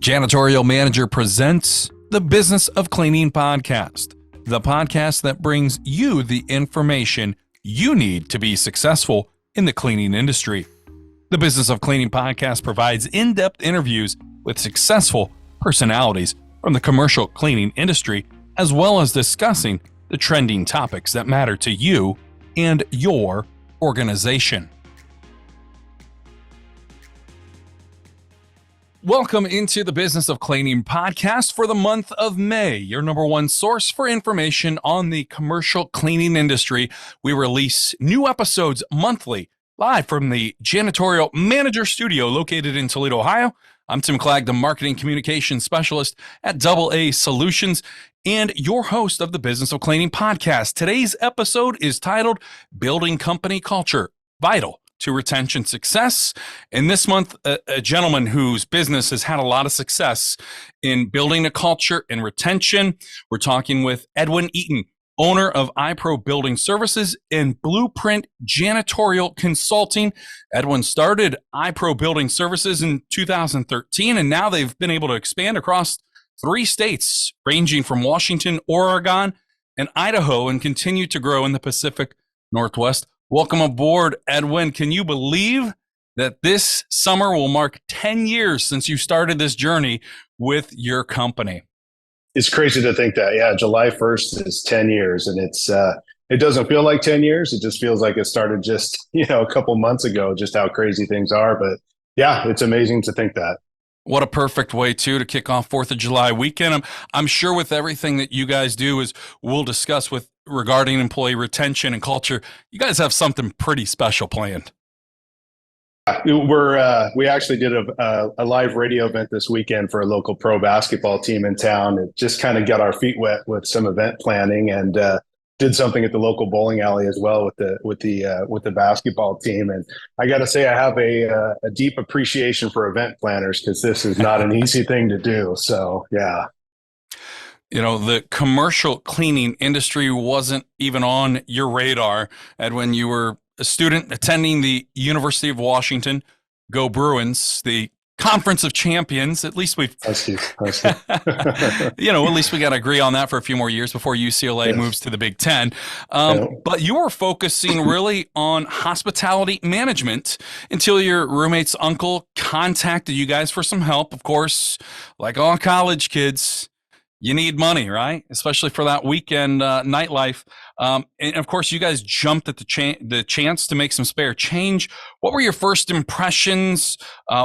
Janitorial Manager presents the Business of Cleaning podcast, the podcast that brings you the information you need to be successful in the cleaning industry. The Business of Cleaning podcast provides in-depth interviews with successful personalities from the commercial cleaning industry, as well as discussing the trending topics that matter to you and your organization. Welcome into the Business of Cleaning podcast for the month of May, your number one source for information on the commercial cleaning industry. We release new episodes monthly, live from the Janitorial Manager Studio located in Toledo, Ohio. I'm Tim Clagg, the Marketing Communications Specialist at AA Solutions and your host of the Business of Cleaning podcast. Today's episode is titled Building Company Culture, Vital to Retention Success. And this month, a gentleman whose business has had a lot of success in building a culture and retention. We're talking with Edwin Eaton, owner of iPro Building Services and Blueprint Janitorial Consulting. Edwin started iPro Building Services in 2013, and now they've been able to expand across 3 states, ranging from Washington, Oregon, and Idaho, and continue to grow in the Pacific Northwest. Welcome aboard, Edwin. Can you believe that this summer will mark 10 years since you started this journey with your company? It's crazy to think that. Yeah, July 1st is 10 years, and it doesn't feel like 10 years. It just feels like it started just, a couple months ago, just how crazy things are. But yeah, it's amazing to think that. What a perfect way, to kick off 4th of July weekend. I'm sure with everything that you guys do, as we'll discuss regarding employee retention and culture, you guys have something pretty special planned. We actually did a live radio event this weekend for a local pro basketball team in town. It just kind of got our feet wet with some event planning, and did something at the local bowling alley as well with the basketball team. And I got to say, I have a deep appreciation for event planners, because this is not an easy thing to do. So yeah. The commercial cleaning industry wasn't even on your radar, Edwin. You were a student attending the University of Washington. Go Bruins, the Conference of Champions. At least we've, at least we got to agree on that for a few more years before UCLA moves to the Big Ten. But you were focusing really on hospitality management until your roommate's uncle contacted you guys for some help. Of course, like all college kids, you need money, right? Especially for that weekend nightlife. And of course, you guys jumped at the chance to make some spare change. What were your first impressions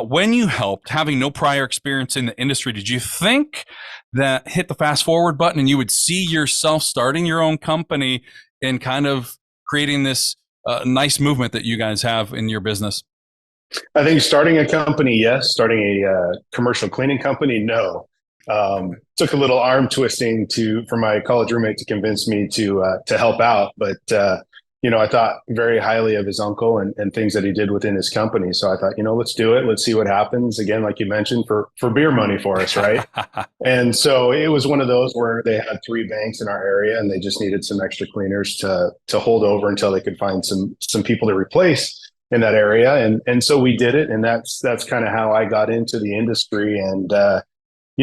when you helped, having no prior experience in the industry? Did you think that hit the fast forward button and you would see yourself starting your own company and kind of creating this nice movement that you guys have in your business? I think starting a company, yes. Starting a commercial cleaning company, no. Took a little arm twisting for my college roommate to convince me to help out. But, I thought very highly of his uncle and things that he did within his company. So I thought, let's do it. Let's see what happens. Again, like you mentioned, for beer money for us, right? And so it was one of those where they had 3 banks in our area, and they just needed some extra cleaners to hold over until they could find some people to replace in that area. And so we did it. And that's kind of how I got into the industry. And,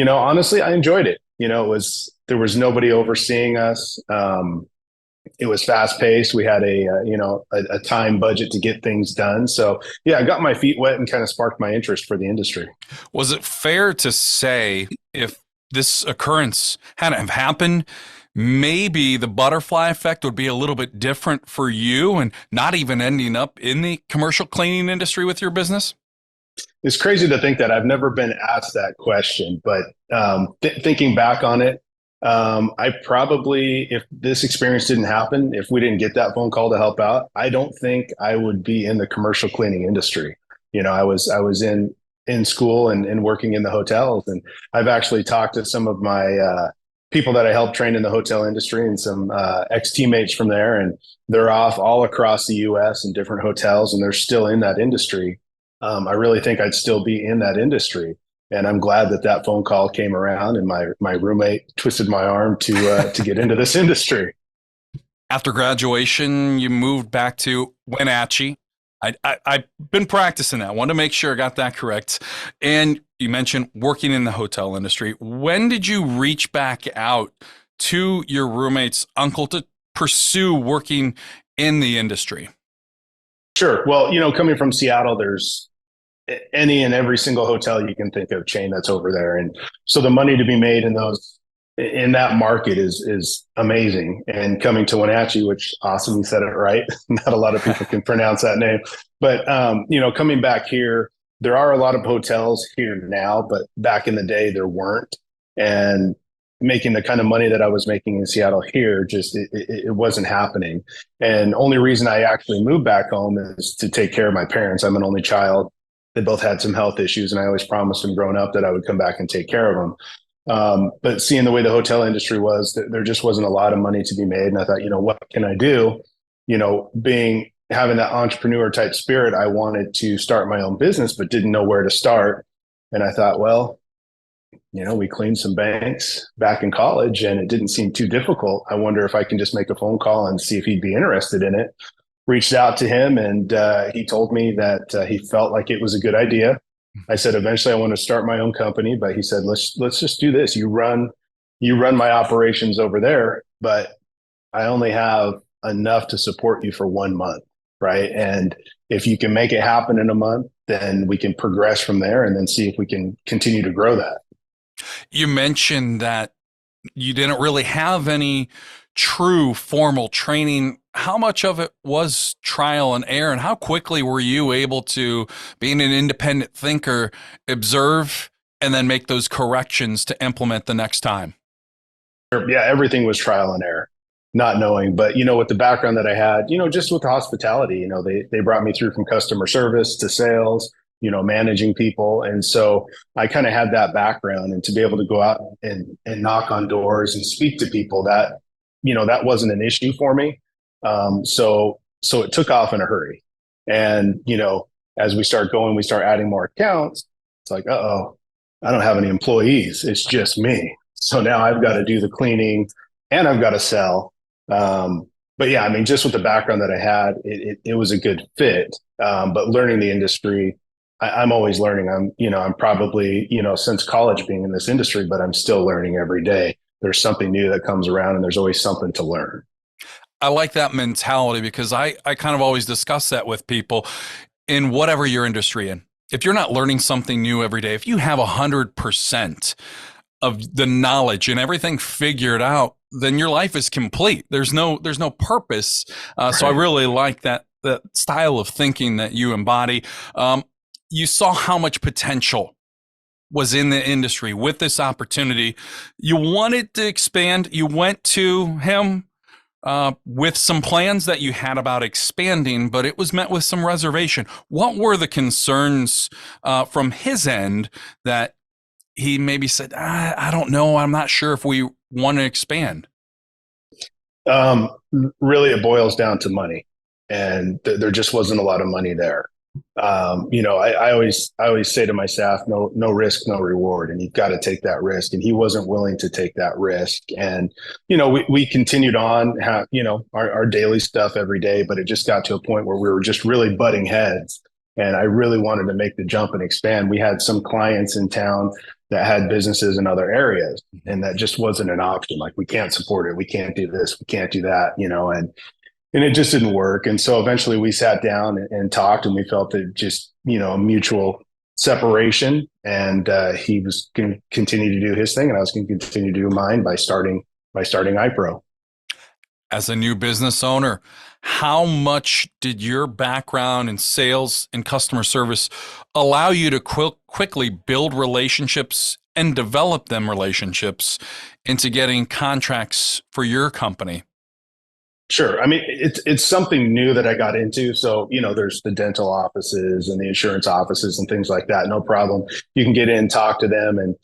honestly, I enjoyed it. There was nobody overseeing us. It was fast paced. We had a time budget to get things done. So yeah, I got my feet wet and kind of sparked my interest for the industry. Was it fair to say, if this occurrence hadn't have happened, maybe the butterfly effect would be a little bit different for you and not even ending up in the commercial cleaning industry with your business? It's crazy to think that. I've never been asked that question, but thinking back on it, I probably, if this experience didn't happen, if we didn't get that phone call to help out, I don't think I would be in the commercial cleaning industry. I was in school and working in the hotels, and I've actually talked to some of my people that I helped train in the hotel industry and some ex-teammates from there, and they're off all across the U.S. in different hotels, and they're still in that industry. I really think I'd still be in that industry. And I'm glad that phone call came around, and my roommate twisted my arm to get into this industry. After graduation, you moved back to Wenatchee, I've been practicing that. Want to make sure I got that correct. And you mentioned working in the hotel industry. When did you reach back out to your roommate's uncle to pursue working in the industry? Sure. Well, coming from Seattle, there's any and every single hotel you can think of chain that's over there. And so the money to be made in that market is amazing. And coming to Wenatchee, which awesome, you said it right. Not a lot of people can pronounce that name, but coming back here, there are a lot of hotels here now, but back in the day there weren't. And making the kind of money that I was making in Seattle here, just it wasn't happening. And only reason I actually moved back home is to take care of my parents. I'm an only child. They both had some health issues, and I always promised them growing up that I would come back and take care of them. But seeing the way the hotel industry was, there just wasn't a lot of money to be made. And I thought, what can I do? Having that entrepreneur type spirit, I wanted to start my own business, but didn't know where to start. And I thought, well, we cleaned some banks back in college and it didn't seem too difficult. I wonder if I can just make a phone call and see if he'd be interested in it. Reached out to him, and he told me that he felt like it was a good idea. I said, eventually I want to start my own company, but he said, let's just do this. You run my operations over there, but I only have enough to support you for 1 month. Right. And if you can make it happen in a month, then we can progress from there and then see if we can continue to grow that. You mentioned that you didn't really have any true formal training. How much of it was trial and error, and how quickly were you able to, being an independent thinker, observe and then make those corrections to implement the next time? Yeah, everything was trial and error, not knowing. But with the background that I had, just with the hospitality, they brought me through from customer service to sales, managing people. And so I kind of had that background, and to be able to go out and knock on doors and speak to people, that wasn't an issue for me. So it took off in a hurry. And, as we start adding more accounts, it's like, I don't have any employees. It's just me. So now I've got to do the cleaning and I've got to sell. But yeah, I mean, just with the background that I had, it was a good fit. But learning the industry, I'm always learning. I'm probably, since college being in this industry, but I'm still learning every day. There's something new that comes around and there's always something to learn. I like that mentality because I kind of always discuss that with people in whatever your industry in. If you're not learning something new every day, if you have 100% of the knowledge and everything figured out, then your life is complete. There's no purpose. So I really like that style of thinking that you embody. You saw how much potential was in the industry with this opportunity. You wanted to expand. You went to him with some plans that you had about expanding, but it was met with some reservation. What were the concerns from his end that he maybe said, I don't know, I'm not sure if we want to expand? Really, it boils down to money, and there just wasn't a lot of money there. I always say to my staff, no risk, no reward, and you've got to take that risk. And he wasn't willing to take that risk. And, we continued on, our daily stuff every day, but it just got to a point where we were just really butting heads. And I really wanted to make the jump and expand. We had some clients in town that had businesses in other areas, and that just wasn't an option. Like, we can't support it. We can't do this. We can't do that, and it just didn't work. And so eventually we sat down and talked, and we felt that just, a mutual separation. And he was going to continue to do his thing, and I was going to continue to do mine by starting iPro. As a new business owner, how much did your background in sales and customer service allow you to quickly build relationships and develop them relationships into getting contracts for your company? Sure. I mean, it's something new that I got into. So, there's the dental offices and the insurance offices and things like that. No problem. You can get in, talk to them. And,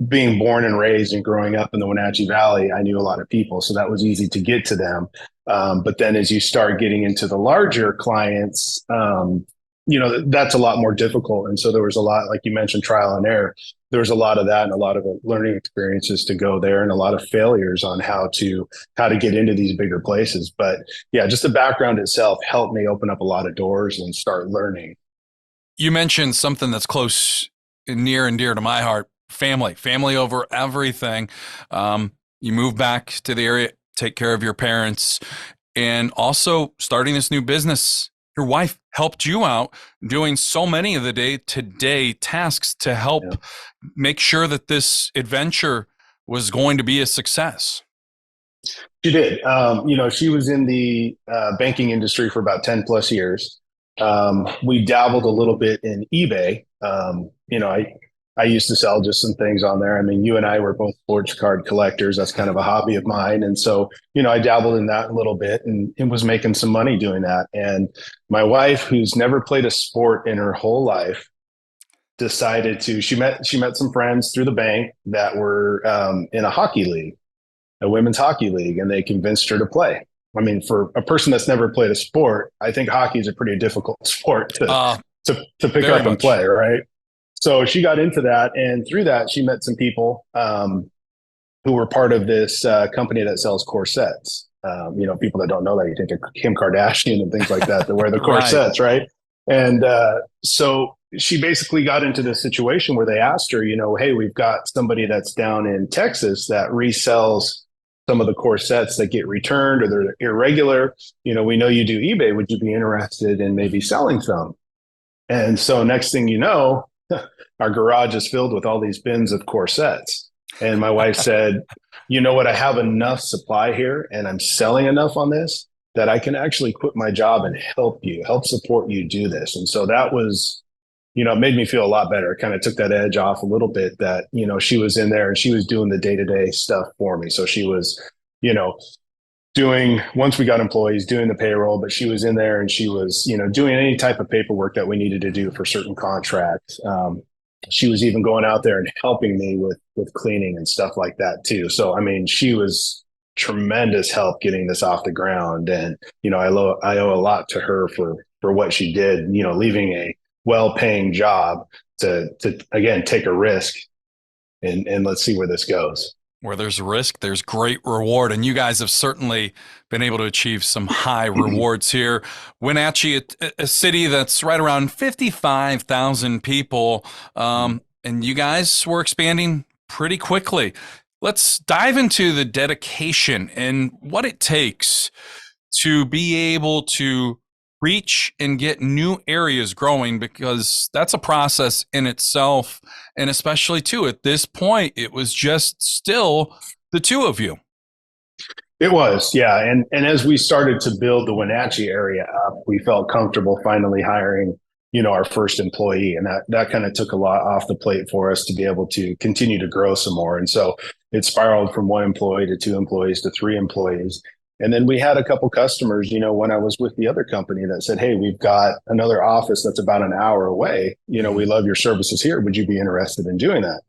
being born and raised and growing up in the Wenatchee Valley, I knew a lot of people. So that was easy to get to them. But then as you start getting into the larger clients, that's a lot more difficult. And so there was a lot, like you mentioned, trial and error. there was a lot of that and a lot of learning experiences to go there and a lot of failures on how to get into these bigger places. But yeah, just the background itself helped me open up a lot of doors and start learning. You mentioned something that's close, near and dear to my heart: family over everything. You move back to the area, take care of your parents, and also starting this new business. Your wife helped you out doing so many of the day-to-day tasks to Yeah. help make sure that this adventure was going to be a success. She did. She was in the banking industry for about 10 plus years. We dabbled a little bit in eBay. I used to sell just some things on there. I mean, you and I were both sports card collectors. That's kind of a hobby of mine. And so, I dabbled in that a little bit and was making some money doing that. And my wife, who's never played a sport in her whole life, decided to, she met some friends through the bank that were in a hockey league, a women's hockey league, and they convinced her to play. I mean, for a person that's never played a sport, I think hockey is a pretty difficult sport to pick Very up and much. play, right? So she got into that, and through that, she met some people who were part of this company that sells corsets. People that don't know that, you think of Kim Kardashian and things like that wear the Right. corsets, right? And so she basically got into this situation where they asked her, hey, we've got somebody that's down in Texas that resells some of the corsets that get returned or they're irregular. We know you do eBay. Would you be interested in maybe selling some? And so next thing you know, our garage is filled with all these bins of corsets. And my wife said, you know what? I have enough supply here and I'm selling enough on this that I can actually quit my job and help support you do this. And so that was, it made me feel a lot better. It kind of took that edge off a little bit that, she was in there and she was doing the day-to-day stuff for me. So she was, doing, once we got employees, doing the payroll, but she was in there and she was, doing any type of paperwork that we needed to do for certain contracts. She was even going out there and helping me with cleaning and stuff like that too. So I mean, she was tremendous help getting this off the ground, and I owe a lot to her for what she did. Leaving a well-paying job to again take a risk and let's see where this goes. Where there's risk, there's great reward. And you guys have certainly been able to achieve some high rewards here. Wenatchee, a city that's right around 55,000 people. And you guys were expanding pretty quickly. Let's dive into the dedication and what it takes to be able to reach and get new areas growing, because that's a process in itself. And especially too, at this point, it was just still the two of you. It was, yeah. And as we started to build the Wenatchee area up, we felt comfortable finally hiring, our first employee. And that kind of took a lot off the plate for us to be able to continue to grow some more. And so it spiraled from one employee to two employees to three employees. And then we had a couple customers, when I was with the other company that said, hey, we've got another office that's about an hour away. We love your services here. Would you be interested in doing that?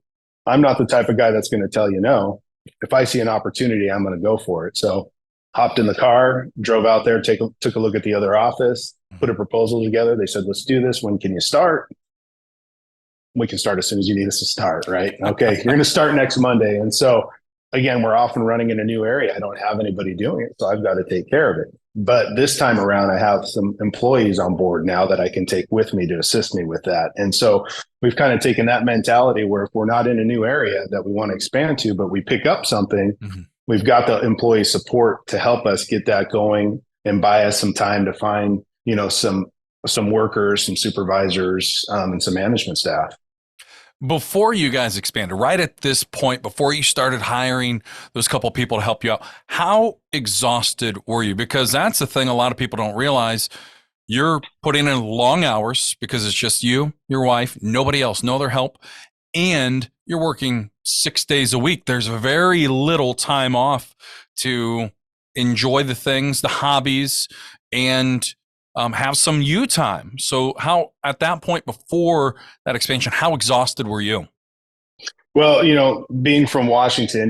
I'm not the type of guy that's going to tell you no. If I see an opportunity, I'm going to go for it. So hopped in the car, drove out there, took a look at the other office, put a proposal together. They said, let's do this. When can you start? We can start as soon as you need us to start, right? Okay, you're going to start next Monday. And so again, we're off and running in a new area. I don't have anybody doing it, so I've got to take care of it. But this time around, I have some employees on board now that I can take with me to assist me with that. And so we've kind of taken that mentality where if we're not in a new area that we want to expand to, but we pick up something, we've got the employee support to help us get that going and buy us some time to find, some workers, some supervisors, and some management staff. Before you guys expanded, right at this point, before you started hiring those couple people to help you out, how exhausted were you? Because that's the thing a lot of people don't realize. You're putting in long hours because it's just you, your wife, nobody else, no other help, and you're working 6 days a week. There's very little time off to enjoy the things, the hobbies, and have some you time. So how, at that point before that expansion, how exhausted were you? Well, being from Washington,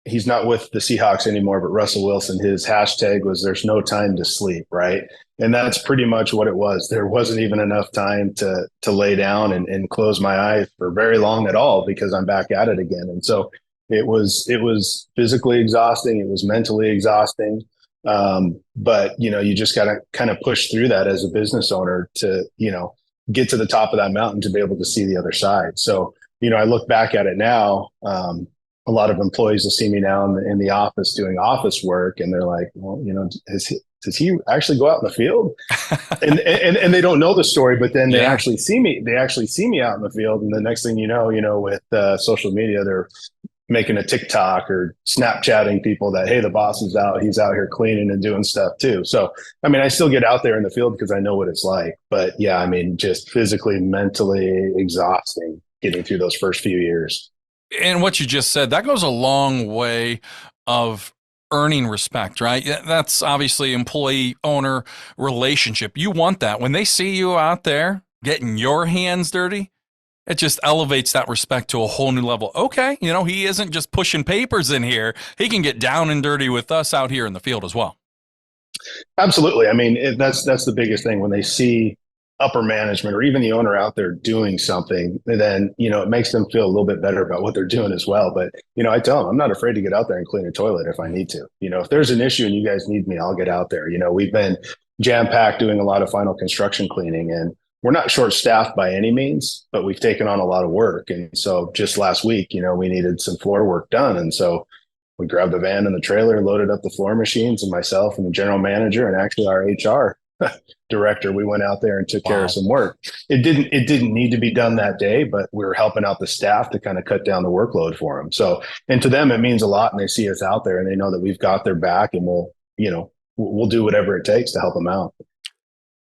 he's not with the Seahawks anymore, but Russell Wilson, his hashtag was "There's no time to sleep," right? And that's pretty much what it was. There wasn't even enough time to lay down and close my eyes for very long at all because I'm back at it again. And so it was physically exhausting. It was mentally exhausting. But you just got to kind of push through that as a business owner to get to the top of that mountain to be able to see the other side. So I look back at it now. A lot of employees will see me now in the office doing office work, and they're like, "Well, does he actually go out in the field?" And they don't know the story, but then they actually see me. They actually see me out in the field, and the next thing you know, with social media, they're making a TikTok or Snapchatting people that, hey, the boss is out. He's out here cleaning and doing stuff too. So, I mean, I still get out there in the field because I know what it's like. But yeah, I mean, just physically, mentally exhausting getting through those first few years. And what you just said, that goes a long way of earning respect, right? That's obviously employee owner relationship. You want that. When they see you out there getting your hands dirty, it just elevates that respect to a whole new level. Okay, he isn't just pushing papers in here. He can get down and dirty with us out here in the field as well. Absolutely. I mean, that's the biggest thing when they see upper management or even the owner out there doing something, then it makes them feel a little bit better about what they're doing as well. But I tell them I'm not afraid to get out there and clean a toilet if I need to. If there's an issue and you guys need me, I'll get out there. We've been jam packed doing a lot of final construction cleaning, and we're not short staffed by any means, but we've taken on a lot of work. And so just last week, we needed some floor work done, and so we grabbed the van and the trailer, loaded up the floor machines, and myself and the general manager and actually our HR director, we went out there and took care of some work. It didn't need to be done that day, but we were helping out the staff to kind of cut down the workload for them. So, and to them, it means a lot, and they see us out there and they know that we've got their back, and we'll do whatever it takes to help them out.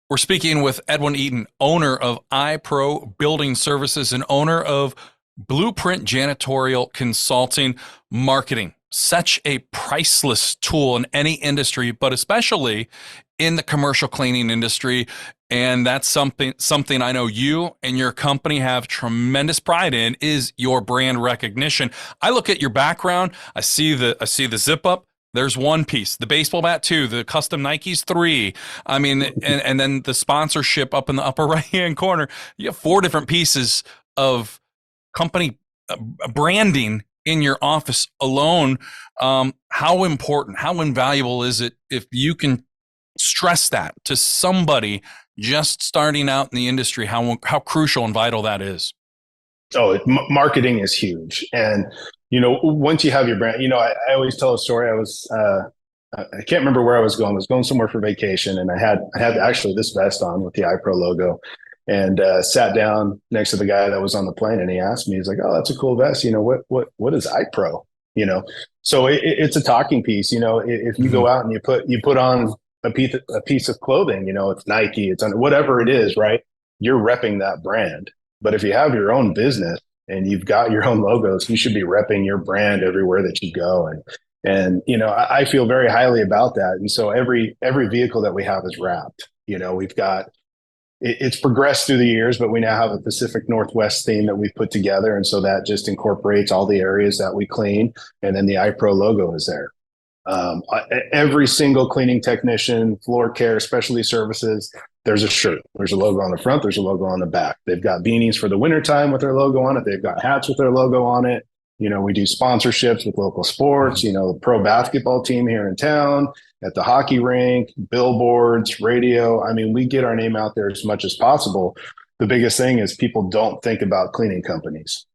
We're speaking with Edwin Eaton, owner of iPro Building Services and owner of Blueprint Janitorial Consulting Marketing. Such a priceless tool in any industry, but especially in the commercial cleaning industry. And that's something I know you and your company have tremendous pride in, is your brand recognition. I look at your background, I see the zip up. There's one piece, the baseball bat 2, the custom Nikes 3. I mean, and then the sponsorship up in the upper right-hand corner. You have 4 different pieces of company branding in your office alone. How important, how invaluable is it if you can stress that to somebody just starting out in the industry, how crucial and vital that is? Oh, marketing is huge. And, once you have your brand, I always tell a story. I can't remember where I was going. I was going somewhere for vacation, and I had actually this vest on with the iPro logo, and sat down next to the guy that was on the plane, and he asked me, he's like, "Oh, that's a cool vest. What is iPro?" So it's a talking piece. If you go out and you put on a piece of clothing, it's Nike, it's under whatever it is, right? You're repping that brand. But if you have your own business and you've got your own logos, you should be repping your brand everywhere that you go. And I feel very highly about that. And so every vehicle that we have is wrapped. We've got it's progressed through the years, but we now have a Pacific Northwest theme that we've put together. And so that just incorporates all the areas that we clean. And then the iPro logo is there. Every single cleaning technician, floor care, specialty services, there's a shirt. There's a logo on the front. There's a logo on the back. They've got beanies for the wintertime with their logo on it. They've got hats with their logo on it. We do sponsorships with local sports, the pro basketball team here in town, at the hockey rink, billboards, radio. I mean, we get our name out there as much as possible. The biggest thing is people don't think about cleaning companies.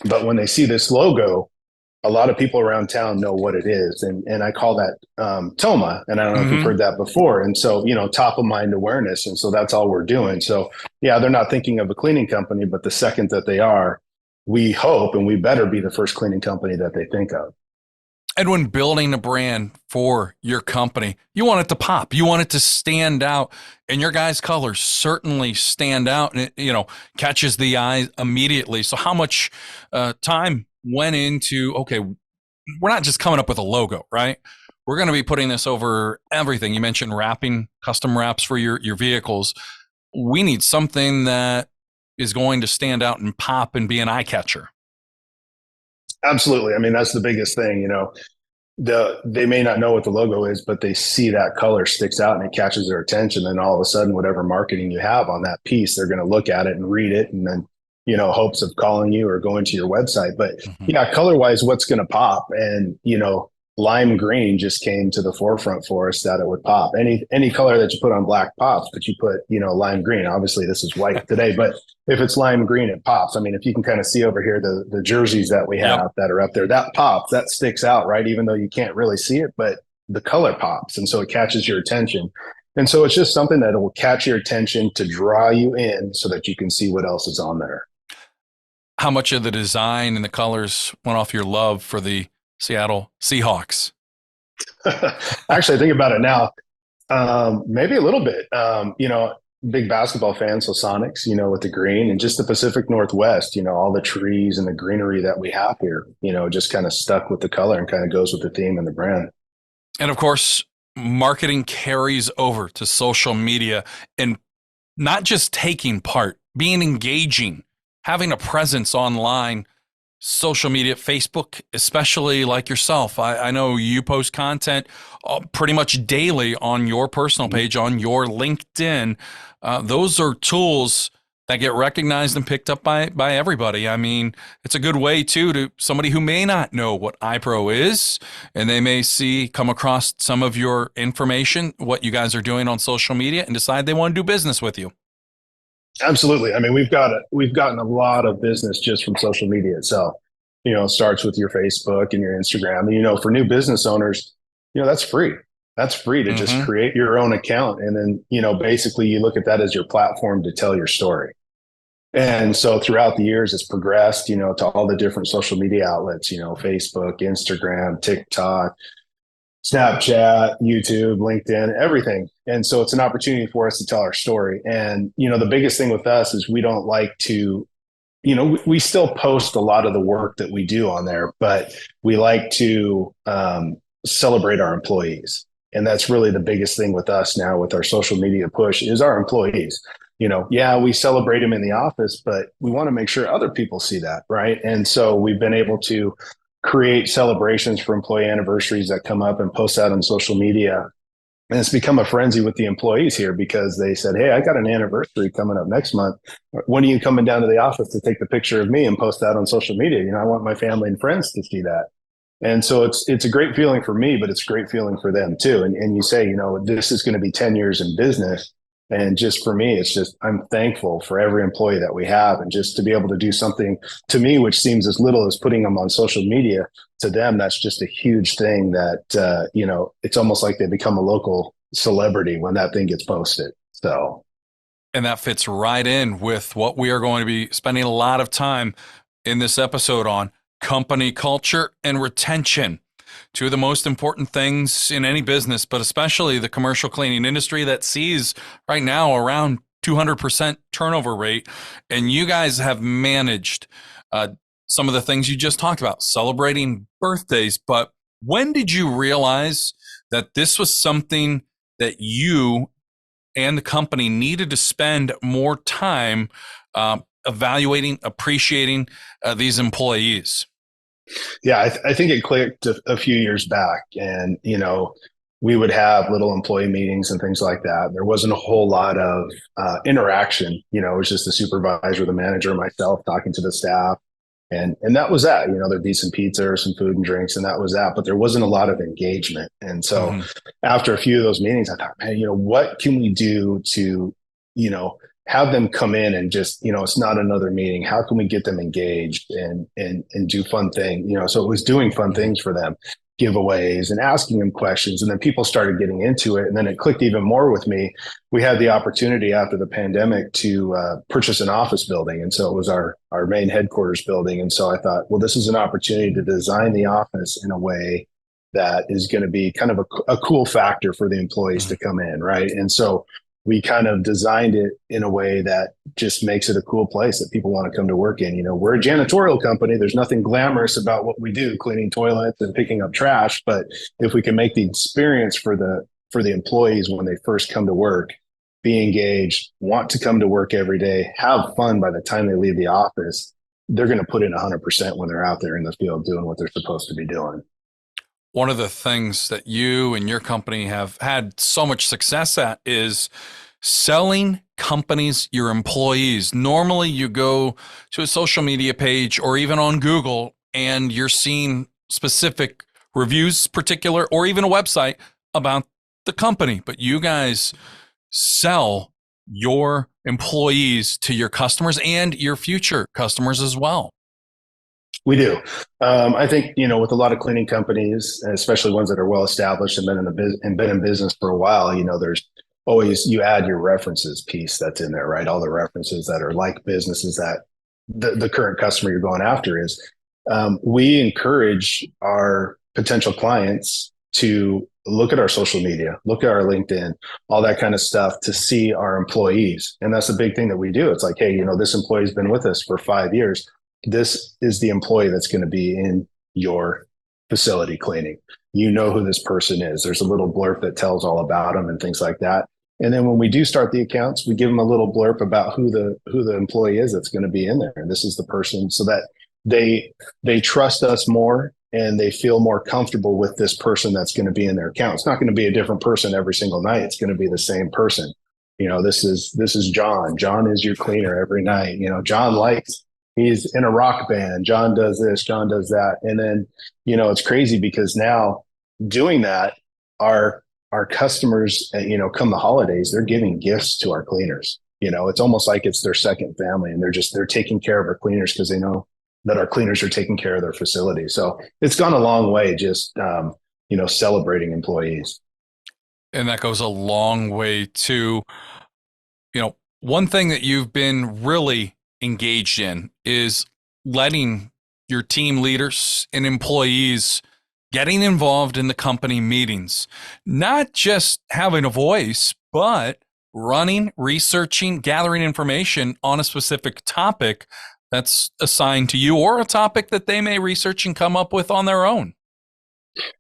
But when they see this logo, a lot of people around town know what it is. And I call that TOMA. And I don't know if you've heard that before. And so, top of mind awareness. And so that's all we're doing. So yeah, they're not thinking of a cleaning company, but the second that they are, we hope, and we better be the first cleaning company that they think of. And when building a brand for your company, you want it to pop. You want it to stand out. And your guys' colors certainly stand out, and it, catches the eye immediately. So how much time went into, okay, we're not just coming up with a logo, right? We're going to be putting this over everything. You mentioned wrapping, custom wraps for your vehicles. We need something that is going to stand out and pop and be an eye catcher. Absolutely. I mean, that's the biggest thing, they may not know what the logo is, but they see that color sticks out and it catches their attention. Then all of a sudden, whatever marketing you have on that piece, they're going to look at it and read it, and then hopes of calling you or going to your website. But Mhm. yeah, color wise, what's going to pop? And lime green just came to the forefront for us that it would pop. Any color that you put on black pops, but you put lime green. Obviously, this is white today, but if it's lime green, it pops. I mean, if you can kind of see over here the jerseys that we Yep. have that are up there, that pops, that sticks out, right? Even though you can't really see it, but the color pops, and so it catches your attention. And so it's just something that will catch your attention to draw you in so that you can see what else is on there. How much of the design and the colors went off your love for the Seattle Seahawks? Actually, I think about it now. Maybe a little bit. Big basketball fan, so Sonics, with the green and just the Pacific Northwest, all the trees and the greenery that we have here, just kind of stuck with the color and kind of goes with the theme and the brand. And of course, marketing carries over to social media, and not just taking part, being engaging, having a presence online, social media, Facebook, especially like yourself. I know you post content pretty much daily on your personal page, on your LinkedIn. Those are tools that get recognized and picked up by everybody. I mean, it's a good way too to somebody who may not know what iPro is, and they may come across some of your information, what you guys are doing on social media, and decide they want to do business with you. Absolutely. I mean, we've gotten a lot of business just from social media itself. It starts with your Facebook and your Instagram. And, for new business owners, that's free. That's free to just Mm-hmm. create your own account. And then, basically you look at that as your platform to tell your story. And so throughout the years, it's progressed, to all the different social media outlets, Facebook, Instagram, TikTok, Snapchat, YouTube, LinkedIn, everything. And so it's an opportunity for us to tell our story. And, the biggest thing with us is we don't like to, we still post a lot of the work that we do on there, but we like to celebrate our employees. And that's really the biggest thing with us now with our social media push is our employees. Yeah, we celebrate them in the office, but we want to make sure other people see that, right? And so we've been able to create celebrations for employee anniversaries that come up and post that on social media. And it's become a frenzy with the employees here because they said, "Hey, I got an anniversary coming up next month. When are you coming down to the office to take the picture of me and post that on social media? I want my family and friends to see that." And so it's a great feeling for me, but it's a great feeling for them too. And you say, this is going to be 10 years in business. And just for me, it's just, I'm thankful for every employee that we have. And just to be able to do something to me, which seems as little as putting them on social media, to them, that's just a huge thing that, it's almost like they become a local celebrity when that thing gets posted. So. And that fits right in with what we are going to be spending a lot of time in this episode on: company culture and retention. Two of the most important things in any business, but especially the commercial cleaning industry that sees right now around 200% turnover rate. And you guys have managed some of the things you just talked about, celebrating birthdays. But when did you realize that this was something that you and the company needed to spend more time evaluating, appreciating these employees? Yeah, I think it clicked a few years back, and we would have little employee meetings and things like that. There wasn't a whole lot of interaction. It was just the supervisor, the manager, myself talking to the staff, and that was that. There'd be some pizza or some food and drinks, and that was that. But there wasn't a lot of engagement. And so, Mm-hmm. after a few of those meetings, I thought, man, what can we do to, have them come in and just, it's not another meeting. How can we get them engaged and do fun things? So it was doing fun things for them, giveaways and asking them questions. And then people started getting into it. And then it clicked even more with me. We had the opportunity after the pandemic to purchase an office building. And so it was our main headquarters building. And so I thought, well, this is an opportunity to design the office in a way that is going to be kind of a cool factor for the employees to come in. Right. And so we kind of designed it in a way that just makes it a cool place that people want to come to work in. We're a janitorial company. There's nothing glamorous about what we do, cleaning toilets and picking up trash. But if we can make the experience for the employees when they first come to work, be engaged, want to come to work every day, have fun by the time they leave the office, they're going to put in 100% when they're out there in the field doing what they're supposed to be doing. One of the things that you and your company have had so much success at is selling companies your employees. Normally, you go to a social media page or even on Google and you're seeing specific reviews, particular, or even a website about the company. But you guys sell your employees to your customers and your future customers as well. We do. I think, with a lot of cleaning companies, especially ones that are well established and been in business for a while, there's always, you add your references piece that's in there, right? All the references that are like businesses that the current customer you're going after is. We encourage our potential clients to look at our social media, look at our LinkedIn, all that kind of stuff to see our employees. And that's a big thing that we do. It's like, hey, this employee's been with us for 5 years. This is the employee that's going to be in your facility cleaning. You know who this person is. There's a little blurb that tells all about them and things like that. And then when we do start the accounts, we give them a little blurb about who the employee is that's going to be in there. And this is the person, so that they trust us more and they feel more comfortable with this person that's going to be in their account. It's not going to be a different person every single night. It's going to be the same person. This is John. John is your cleaner every night. John likes, he's in a rock band. John does this, John does that. And then, it's crazy because now doing that, our customers, come the holidays, they're giving gifts to our cleaners. It's almost like it's their second family, and they're taking care of our cleaners because they know that our cleaners are taking care of their facility. So it's gone a long way just, celebrating employees. And that goes a long way to, one thing that you've been really engaged in is letting your team leaders and employees getting involved in the company meetings, not just having a voice, but running, researching, gathering information on a specific topic that's assigned to you or a topic that they may research and come up with on their own.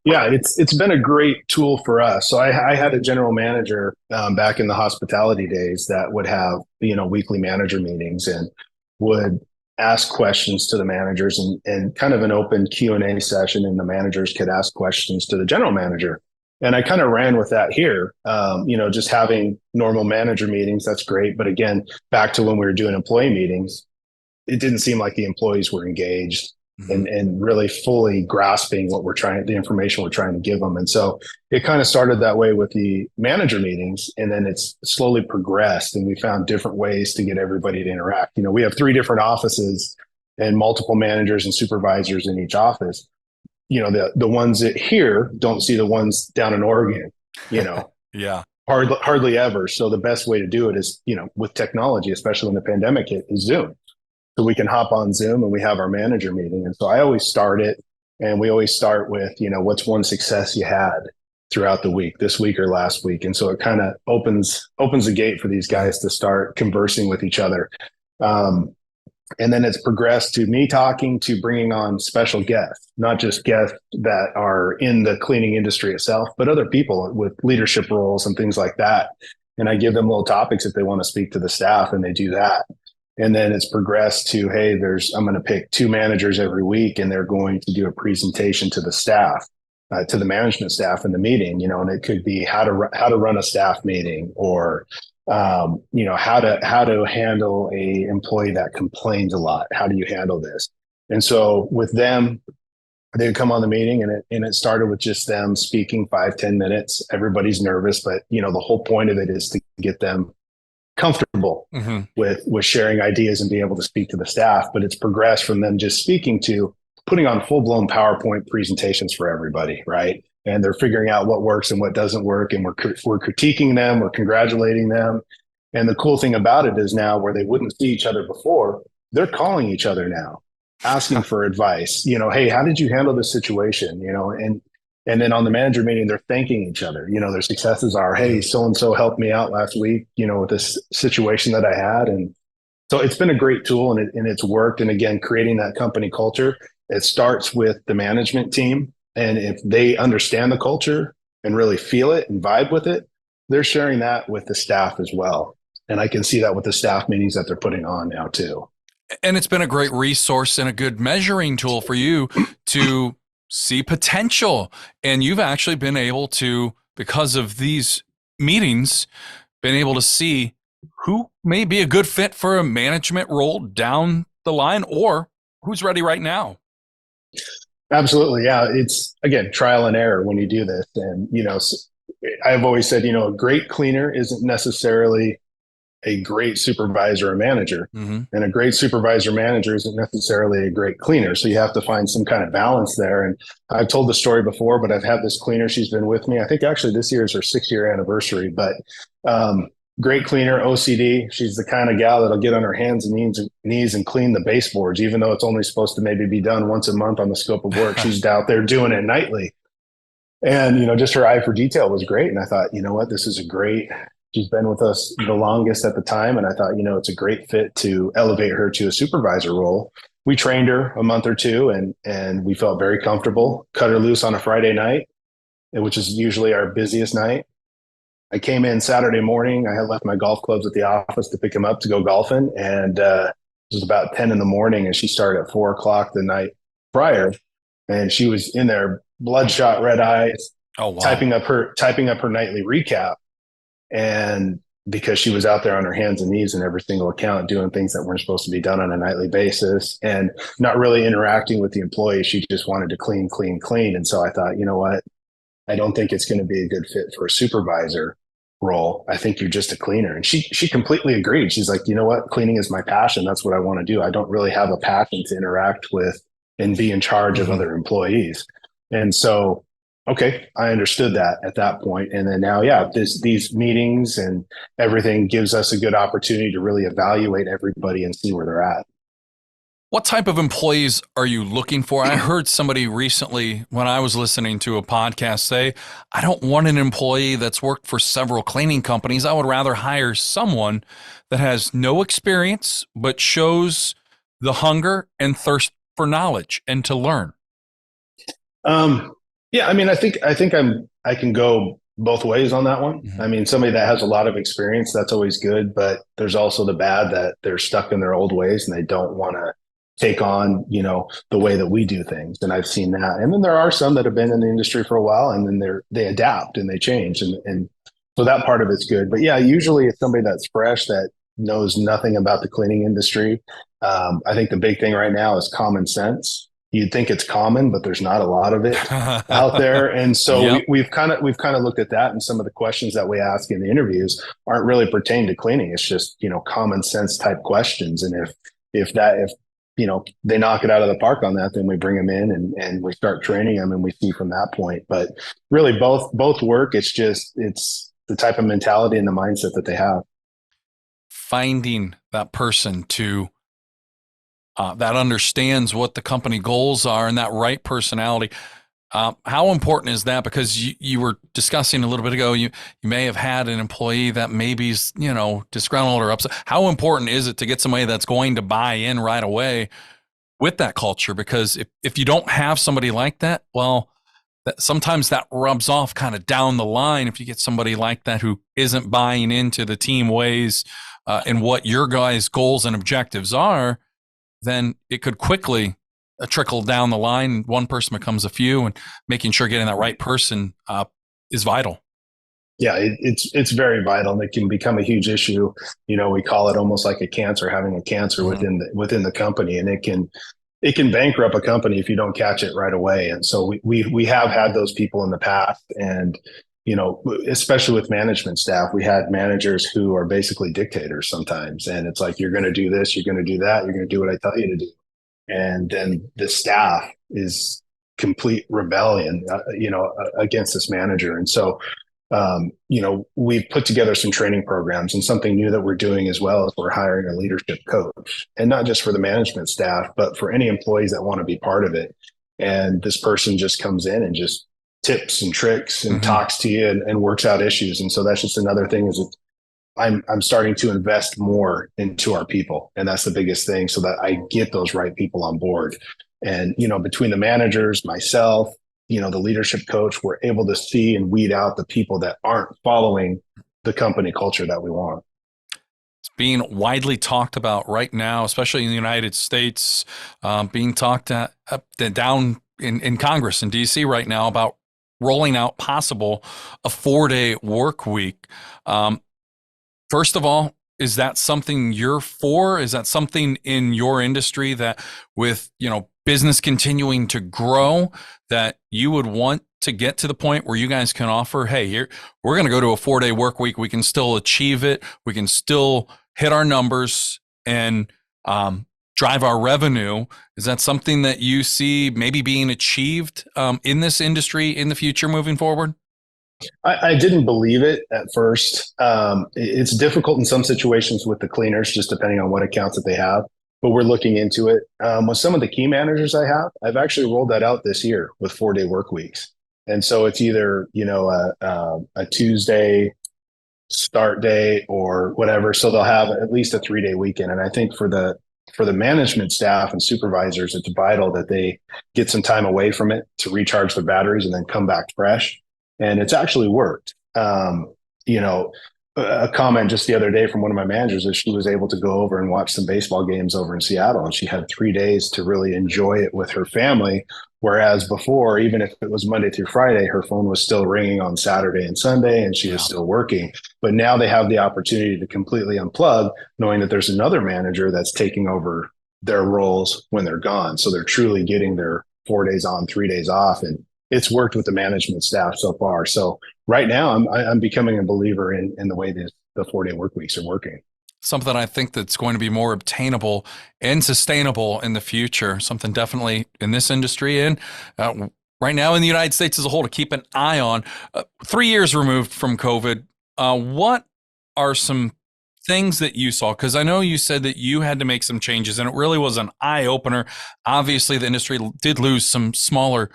Yeah, it's been a great tool for us. So I had a general manager back in the hospitality days that would have, weekly manager meetings and would ask questions to the managers and kind of an open Q&A session, and the managers could ask questions to the general manager. And I kind of ran with that here, just having normal manager meetings. That's great. But again, back to when we were doing employee meetings, it didn't seem like the employees were engaged and really fully grasping the information we're trying to give them. And so it kind of started that way with the manager meetings, and then it's slowly progressed, and we found different ways to get everybody to interact. We have 3 different offices and multiple managers and supervisors in each office. The ones that here don't see the ones down in Oregon, Yeah. Hardly ever. So the best way to do it is, with technology, especially when the pandemic hit, is Zoom. So we can hop on Zoom and we have our manager meeting. And so I always start it, and we always start with, what's one success you had throughout the week, this week or last week. And so it kind of opens the gate for these guys to start conversing with each other. And then it's progressed to me talking to bringing on special guests, not just guests that are in the cleaning industry itself, but other people with leadership roles and things like that. And I give them little topics if they want to speak to the staff, and they do that. And then it's progressed to, hey, I'm going to pick 2 managers every week, and they're going to do a presentation to the staff, to the management staff in the meeting, and it could be how to run a staff meeting, or, how to handle a employee that complains a lot. How do you handle this? And so with them, they would come on the meeting, and it started with just them speaking 5-10 minutes. Everybody's nervous, but the whole point of it is to get them comfortable with sharing ideas and being able to speak to the staff. But it's progressed from them just speaking to putting on full-blown PowerPoint presentations for everybody, right? And they're figuring out what works and what doesn't work, and we're critiquing them, we're congratulating them. And the cool thing about it is now, where they wouldn't see each other before, they're calling each other now, asking for advice. Hey, how did you handle this situation? And then on the manager meeting, they're thanking each other. Their successes are, hey, so-and-so helped me out last week, with this situation that I had. And so it's been a great tool, and it's worked. And again, creating that company culture, it starts with the management team. And if they understand the culture and really feel it and vibe with it, they're sharing that with the staff as well. And I can see that with the staff meetings that they're putting on now too. And it's been a great resource and a good measuring tool for you to see potential. And you've actually been able to, because of these meetings, been able to see who may be a good fit for a management role down the line or who's ready right now. Absolutely. Yeah. It's again, trial and error when you do this. And, I've always said, a great cleaner isn't necessarily a great supervisor or manager. Mm-hmm. And a great supervisor manager isn't necessarily a great cleaner. So you have to find some kind of balance there. And I've told the story before, but I've had this cleaner. She's been with me. I think actually this year is her 6-year anniversary, but great cleaner, OCD. She's the kind of gal that'll get on her hands and knees and clean the baseboards, even though it's only supposed to maybe be done once a month on the scope of work. She's out there doing it nightly. And, just her eye for detail was great. And I thought, what, this is a great, she's been with us the longest at the time. And I thought, it's a great fit to elevate her to a supervisor role. We trained her a month or two and we felt very comfortable, cut her loose on a Friday night, which is usually our busiest night. I came in Saturday morning. I had left my golf clubs at the office to pick him up to go golfing. And it was about 10 in the morning and she started at 4 o'clock the night prior. And she was in there, bloodshot red eyes, Oh, wow. typing up her nightly recap. And because she was out there on her hands and knees in every single account, doing things that weren't supposed to be done on a nightly basis and not really interacting with the employees. She just wanted to clean, clean, clean. And so I thought, you know what? I don't think it's going to be a good fit for a supervisor role. I think you're just a cleaner. And she completely agreed. She's like, you know what? Cleaning is my passion. That's what I want to do. I don't really have a passion to interact with and be in charge of other employees. And so, okay, I understood that at that point. And then now, yeah, these meetings and everything gives us a good opportunity to really evaluate everybody and see where they're at. What type of employees are you looking for? I heard somebody recently when I was listening to a podcast say, I don't want an employee that's worked for several cleaning companies. I would rather hire someone that has no experience, but shows the hunger and thirst for knowledge and to learn. Yeah, I mean, I think I can go both ways on that one. Mm-hmm. I mean, somebody that has a lot of experience, that's always good, but there's also the bad that they're stuck in their old ways and they don't want to take on, the way that we do things. And I've seen that. And then there are some that have been in the industry for a while and then they adapt and they change. And so that part of it's good. But yeah, usually it's somebody that's fresh that knows nothing about the cleaning industry. I think the big thing right now is common sense. You'd think it's common, but there's not a lot of it out there. And so Yep. we've kind of looked at that, and some of the questions that we ask in the interviews aren't really pertain to cleaning. It's just, common sense type questions. And if they knock it out of the park on that, then we bring them in and we start training them and we see from that point. But really both work. It's the type of mentality and the mindset that they have. Finding that person to that understands what the company goals are and that right personality. How important is that? Because you were discussing a little bit ago, you may have had an employee that maybe's, disgruntled or upset. How important is it to get somebody that's going to buy in right away with that culture? Because if you don't have somebody like that, well, sometimes that rubs off kind of down the line. If you get somebody like that who isn't buying into the team ways and what your guys' goals and objectives are, then it could quickly trickle down the line. One person becomes a few, and making sure getting that right person is vital. Yeah, it's very vital, and it can become a huge issue. We call it almost like a cancer, having a cancer within the company, and it can bankrupt a company if you don't catch it right away. And so we have had those people in the past, and especially with management staff, we had managers who are basically dictators sometimes. And it's like, you're going to do this, you're going to do that, you're going to do what I tell you to do. And then the staff is complete rebellion, against this manager. And so, we've put together some training programs, and something new that we're doing as well is we're hiring a leadership coach, and not just for the management staff, but for any employees that want to be part of it. And this person just comes in and just tips and tricks and talks to you and works out issues. And so that's just another thing is I'm starting to invest more into our people. And that's the biggest thing, so that I get those right people on board. And, between the managers, myself, the leadership coach, we're able to see and weed out the people that aren't following the company culture that we want. It's being widely talked about right now, especially in the United States, being talked up and down in Congress in DC right now about rolling out possible a 4-day work week. Um, First of all, is that something you're for? Is that something in your industry that with, business continuing to grow that you would want to get to the point where you guys can offer, hey, here, we're going to go to a 4-day work week. We can still achieve it. We can still hit our numbers and drive our revenue. Is that something that you see maybe being achieved in this industry in the future moving forward? I didn't believe it at first. It's difficult in some situations with the cleaners, just depending on what accounts that they have. But we're looking into it. With some of the key managers I have, I've actually rolled that out this year with 4-day work weeks. And so it's either, a Tuesday start day or whatever. So they'll have at least a 3-day weekend. And I think for the management staff and supervisors, it's vital that they get some time away from it to recharge their batteries and then come back fresh. And it's actually worked. You know, a comment just the other day from one of my managers is she was able to go over and watch some baseball games over in Seattle, and she had 3 days to really enjoy it with her family. Whereas before, even if it was Monday through Friday, her phone was still ringing on Saturday and Sunday, and she was still working. But now they have the opportunity to completely unplug, knowing that there's another manager that's taking over their roles when they're gone. So they're truly getting their 4 days on, 3 days off, and it's worked with the management staff so far. So right now, I'm becoming a believer in the way that the 4-day work weeks are working. Something I think that's going to be more obtainable and sustainable in the future. Something definitely in this industry and right now in the United States as a whole to keep an eye on. 3 years removed from COVID, what are some things that you saw? Because I know you said that you had to make some changes, and it really was an eye opener. Obviously, the industry did lose some smaller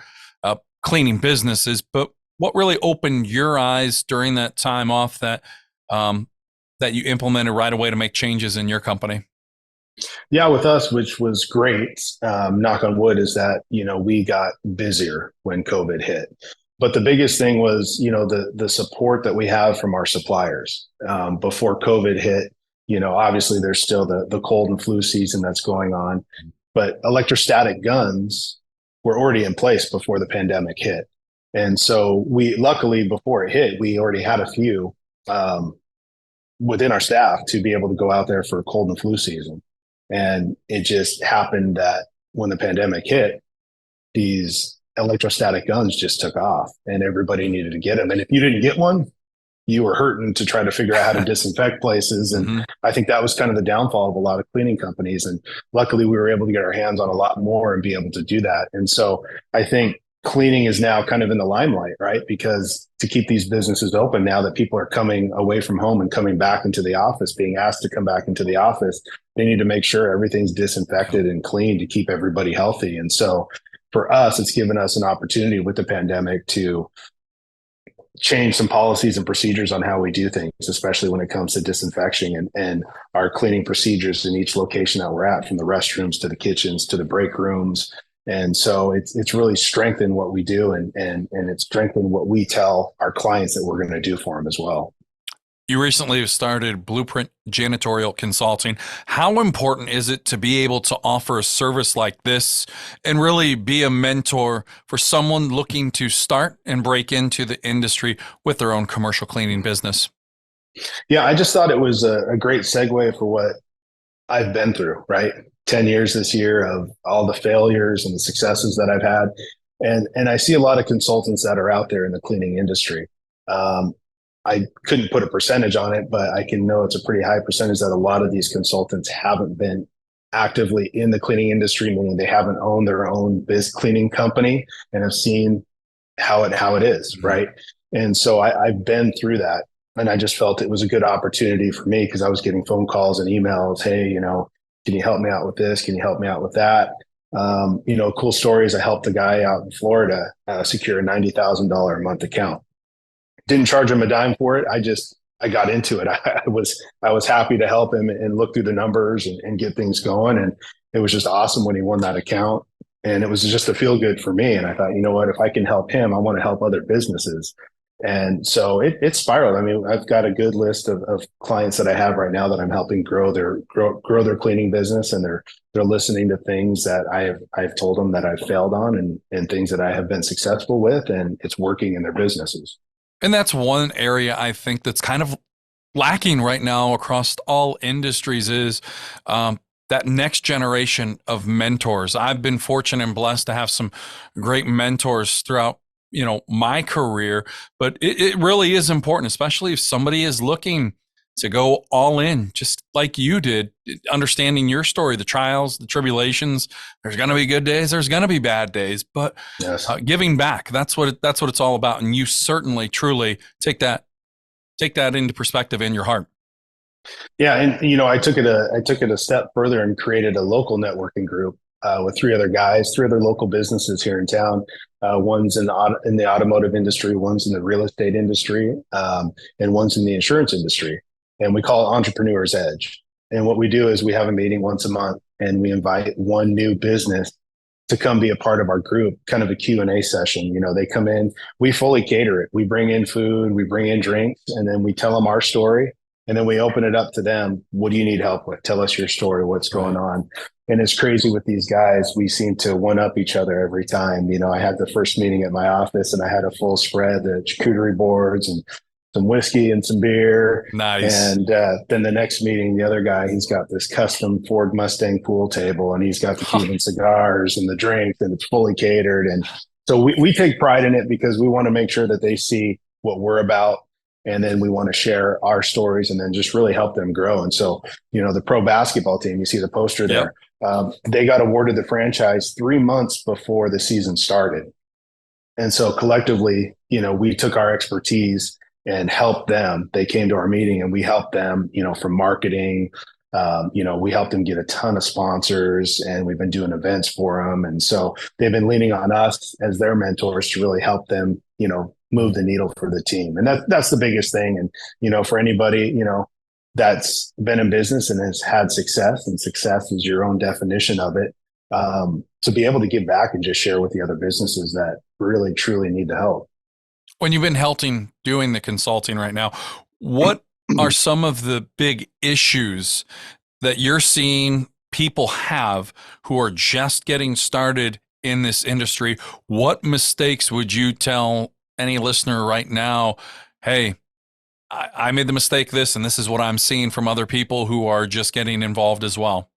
cleaning businesses, but what really opened your eyes during that time off that that you implemented right away to make changes in your company? Yeah, with us, which was great, knock on wood, is that, we got busier when COVID hit. But the biggest thing was, the support that we have from our suppliers. Before COVID hit, obviously there's still the cold and flu season that's going on, but electrostatic guns were already in place before the pandemic hit. And so luckily, before it hit, we already had a few within our staff to be able to go out there for cold and flu season. And it just happened that when the pandemic hit, these electrostatic guns just took off and everybody needed to get them. And if you didn't get one, you were hurting to try to figure out how to disinfect places. And I think that was kind of the downfall of a lot of cleaning companies. And luckily we were able to get our hands on a lot more and be able to do that. And so I think cleaning is now kind of in the limelight, right? Because to keep these businesses open now that people are coming away from home and coming back into the office, being asked to come back into the office, they need to make sure everything's disinfected and clean to keep everybody healthy. And so for us, it's given us an opportunity with the pandemic to change some policies and procedures on how we do things, especially when it comes to disinfection and our cleaning procedures in each location that we're at, from the restrooms to the kitchens to the break rooms. And so it's really strengthened what we do and it's strengthened what we tell our clients that we're going to do for them as well. You recently started Blueprint Janitorial Consulting. How important is it to be able to offer a service like this and really be a mentor for someone looking to start and break into the industry with their own commercial cleaning business? Yeah, I just thought it was a great segue for what I've been through, right? 10 years this year of all the failures and the successes that I've had. And I see a lot of consultants that are out there in the cleaning industry. I couldn't put a percentage on it, but I can know it's a pretty high percentage that a lot of these consultants haven't been actively in the cleaning industry, meaning they haven't owned their own cleaning company and have seen how it is, right? And so I've been through that, and I just felt it was a good opportunity for me because I was getting phone calls and emails. Hey, can you help me out with this? Can you help me out with that? Cool stories. I helped a guy out in Florida secure a $90,000 a month account. Didn't charge him a dime for it. I got into it. I was happy to help him and look through the numbers and get things going. And it was just awesome when he won that account. And it was just a feel good for me. And I thought, you know what, if I can help him, I want to help other businesses. And so it spiraled. I mean, I've got a good list of clients that I have right now that I'm helping grow their cleaning business, and they're listening to things that I've told them that I've failed on, and things that I have been successful with, and it's working in their businesses. And that's one area I think that's kind of lacking right now across all industries is that next generation of mentors. I've been fortunate and blessed to have some great mentors throughout, my career, but it really is important, especially if somebody is looking to go all in, just like you did, understanding your story, the trials, the tribulations. There's going to be good days, there's going to be bad days, but Yes. giving back, that's what it's all about. And you certainly, truly take that into perspective in your heart. Yeah, and I took it a step further and created a local networking group with three other local businesses here in town. One's in the automotive industry, one's in the real estate industry, and one's in the insurance industry. And we call it Entrepreneur's Edge. And what we do is we have a meeting once a month, and we invite one new business to come be a part of our group, kind of a Q&A session. They come in, we fully cater it. We bring in food, we bring in drinks, and then we tell them our story. And then we open it up to them. What do you need help with? Tell us your story. What's going on? And it's crazy with these guys. We seem to one up each other every time. I had the first meeting at my office, and I had a full spread, the charcuterie boards and some whiskey and some beer. Nice. And then the next meeting, the other guy, he's got this custom Ford Mustang pool table, and he's got the Cuban cigars and the drinks, and it's fully catered. And so we take pride in it because we want to make sure that they see what we're about. And then we want to share our stories and then just really help them grow. And so, the pro basketball team, you see the poster there, they got awarded the franchise 3 months before the season started. And so collectively, we took our expertise and helped them. They came to our meeting and we helped them, from marketing. We helped them get a ton of sponsors, and we've been doing events for them. And so they've been leaning on us as their mentors to really help them, move the needle for the team. And that's the biggest thing. And, for anybody, that's been in business and has had success, and success is your own definition of it, to be able to give back and just share with the other businesses that really, truly need the help. When you've been doing the consulting right now, what are some of the big issues that you're seeing people have who are just getting started in this industry? What mistakes would you tell any listener right now? Hey, I made the mistake this, and this is what I'm seeing from other people who are just getting involved as well.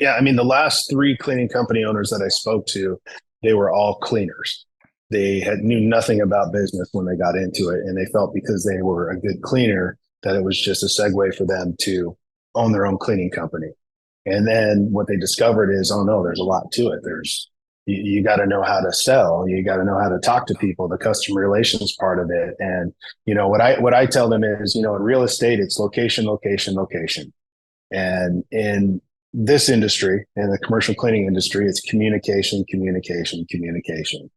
Yeah. I mean, the last 3 cleaning company owners that I spoke to, they were all cleaners. They knew nothing about business when they got into it. And they felt because they were a good cleaner that it was just a segue for them to own their own cleaning company. And then what they discovered is, oh no, there's a lot to it. You got to know how to sell. You got to know how to talk to people, the customer relations part of it. And, what I tell them is, in real estate, it's location, location, location. And in this industry, in the commercial cleaning industry, it's communication, communication, communication.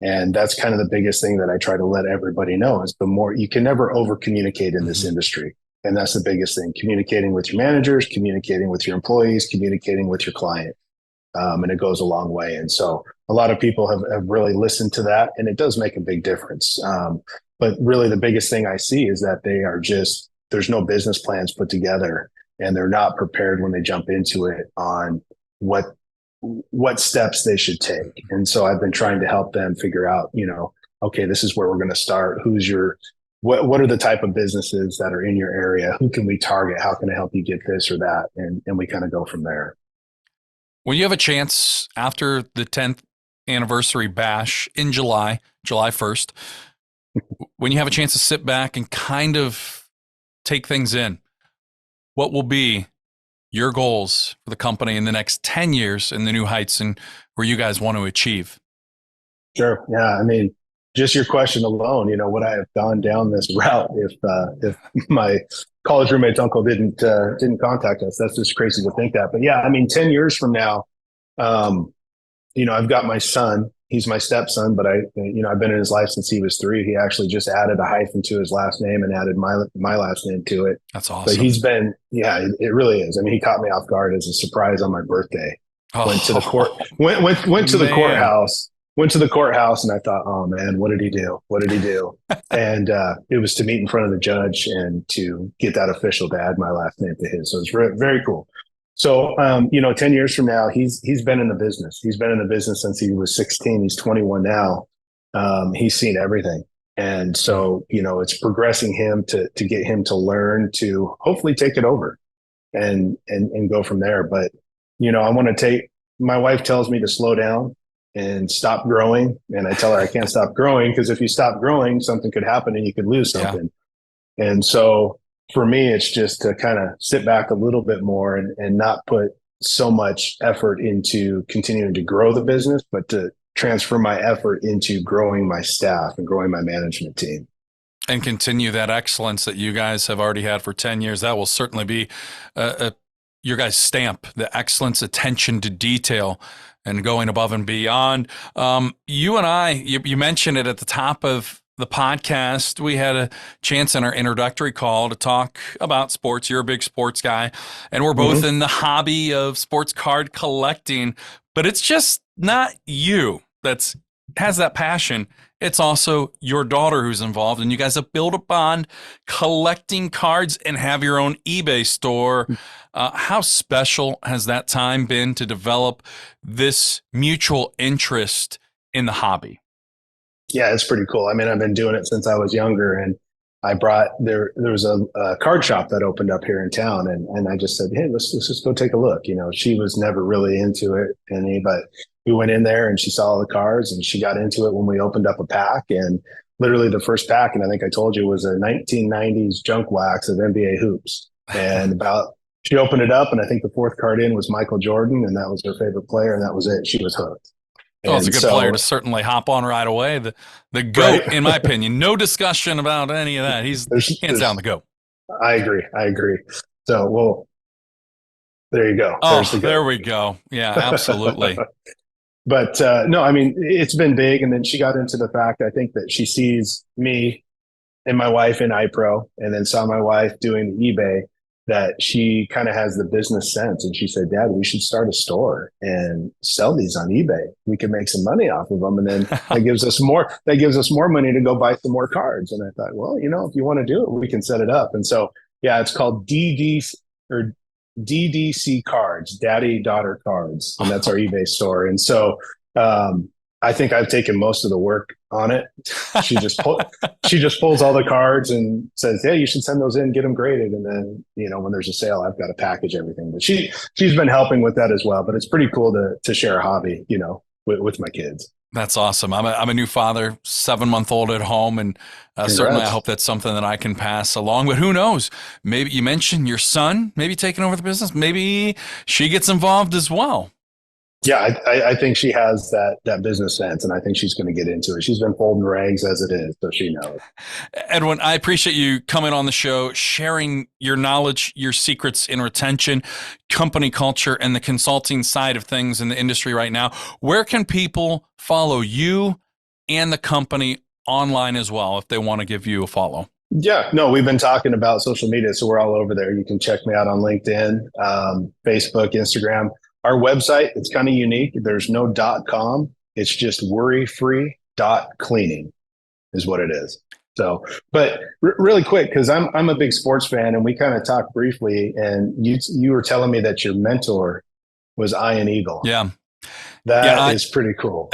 And that's kind of the biggest thing that I try to let everybody know is you can never over communicate in this industry. And that's the biggest thing, communicating with your managers, communicating with your employees, communicating with your client. And it goes a long way. And so a lot of people have really listened to that, and it does make a big difference. But really the biggest thing I see is that there's no business plans put together, and they're not prepared when they jump into it on what steps they should take. And so I've been trying to help them figure out, okay, this is where we're going to start. What are the type of businesses that are in your area? Who can we target? How can I help you get this or that? And we kind of go from there. When you have a chance after the 10th anniversary bash in July 1st, when you have a chance to sit back and kind of take things in, what will be your goals for the company in the next 10 years and the new heights and where you guys want to achieve? Sure. Yeah. I mean, just your question alone, would I have gone down this route if my college roommate's uncle didn't contact us? That's just crazy to think that. But yeah, I mean, 10 years from now, I've got my son. He's my stepson, but I've been in his life since he was 3. He actually just added a hyphen to his last name and added my last name to it. That's awesome. But it really is. I mean, he caught me off guard as a surprise on my birthday. Went to the courthouse. went to the courthouse, and I thought, oh man, what did he do? What did he do? And it was to meet in front of the judge and to get that official to add my last name to his. So it's very cool. So 10 years from now, he's been in the business. He's been in the business since he was 16. He's 21 now. He's seen everything. And so, it's progressing him to get him to learn to hopefully take it over and go from there. But, I want to my wife tells me to slow down and stop growing. And I tell her I can't stop growing, because if you stop growing, something could happen and you could lose something. Yeah. And so for me, it's just to kind of sit back a little bit more and not put so much effort into continuing to grow the business, but to transfer my effort into growing my staff and growing my management team. And continue that excellence that you guys have already had for 10 years. That will certainly be your guys' stamp, the excellence, attention to detail, and going above and beyond. You and I, you mentioned it at the top of the podcast. We had a chance in our introductory call to talk about sports. You're a big sports guy, and we're both in the hobby of sports card collecting, but it's just not you that's has that passion. It's also your daughter who's involved, and you guys have built upon collecting cards and have your own eBay store. How special has that time been to develop this mutual interest in the hobby? Yeah, it's pretty cool. I mean, I've been doing it since I was younger, and I brought there was a card shop that opened up here in town, and I just said, hey, let's just go take a look. She was never really into it, but we went in there and she saw all the cards, and she got into it when we opened up a pack. And literally the first pack, and I think I told you, was a 1990s junk wax of NBA hoops. And she opened it up, and I think the fourth card in was Michael Jordan, and that was her favorite player, and that was it. She was hooked. Oh, it's a good player to certainly hop on right away. The GOAT, right? In my opinion. No discussion about any of that. He's hands down the GOAT. I agree. So, well, there you go. Oh, there we go. Yeah, absolutely. But no, I mean, it's been big. And then she got into the fact, I think, that she sees me and my wife in iPro, and then saw my wife doing eBay, that she kind of has the business sense. And she said, Dad, we should start a store and sell these on eBay. We can make some money off of them. And then that gives us more money to go buy some more cards. And I thought, well, if you want to do it, we can set it up. And so, yeah, it's called DDC Cards, Daddy Daughter Cards. And that's our eBay store. And so, I think I've taken most of the work on it. She just pulls all the cards and says, "Hey, you should send those in, get them graded." And then, when there's a sale, I've got to package everything. But she's been helping with that as well. But it's pretty cool to share a hobby, with my kids. That's awesome. I'm a new father, 7-month-old at home, and certainly I hope that's something that I can pass along. But who knows? Maybe you mentioned your son, maybe taking over the business. Maybe she gets involved as well. Yeah, I think she has that business sense, and I think she's going to get into it. She's been folding rags as it is, so she knows. Edwin, I appreciate you coming on the show, sharing your knowledge, your secrets in retention, company culture, and the consulting side of things in the industry right now. Where can people follow you and the company online as well if they want to give you a follow? Yeah, no, we've been talking about social media, so we're all over there. You can check me out on LinkedIn, Facebook, Instagram. Our website, it's kind of unique. There's no .com. It's just worryfree.cleaning is what it is. So, but really quick, because I'm a big sports fan, and we kind of talked briefly, and you were telling me that your mentor was Ian Eagle. Yeah. That is pretty cool.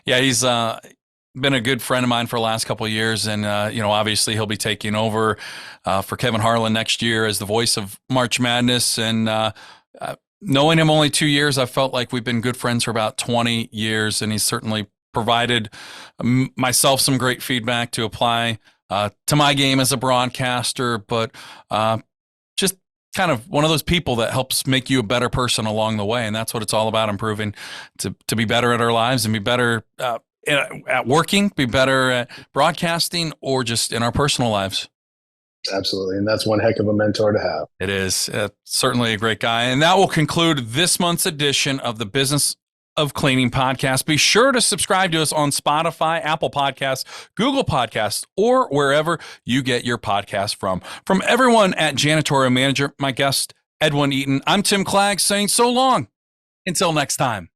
Yeah, he's been a good friend of mine for the last couple of years. And, obviously he'll be taking over for Kevin Harlan next year as the voice of March Madness. And knowing him only 2 years, I felt like we've been good friends for about 20 years. And he's certainly provided myself some great feedback to apply to my game as a broadcaster, but just kind of one of those people that helps make you a better person along the way. And that's what it's all about, improving to be better at our lives and be better at working, be better at broadcasting, or just in our personal lives. Absolutely. And that's one heck of a mentor to have. It is certainly a great guy. And that will conclude this month's edition of the Business of Cleaning podcast. Be sure to subscribe to us on Spotify, Apple Podcasts, Google Podcasts, or wherever you get your podcast from. From everyone at Janitorial Manager, my guest, Edwin Eaton, I'm Tim Clagg saying so long. Until next time.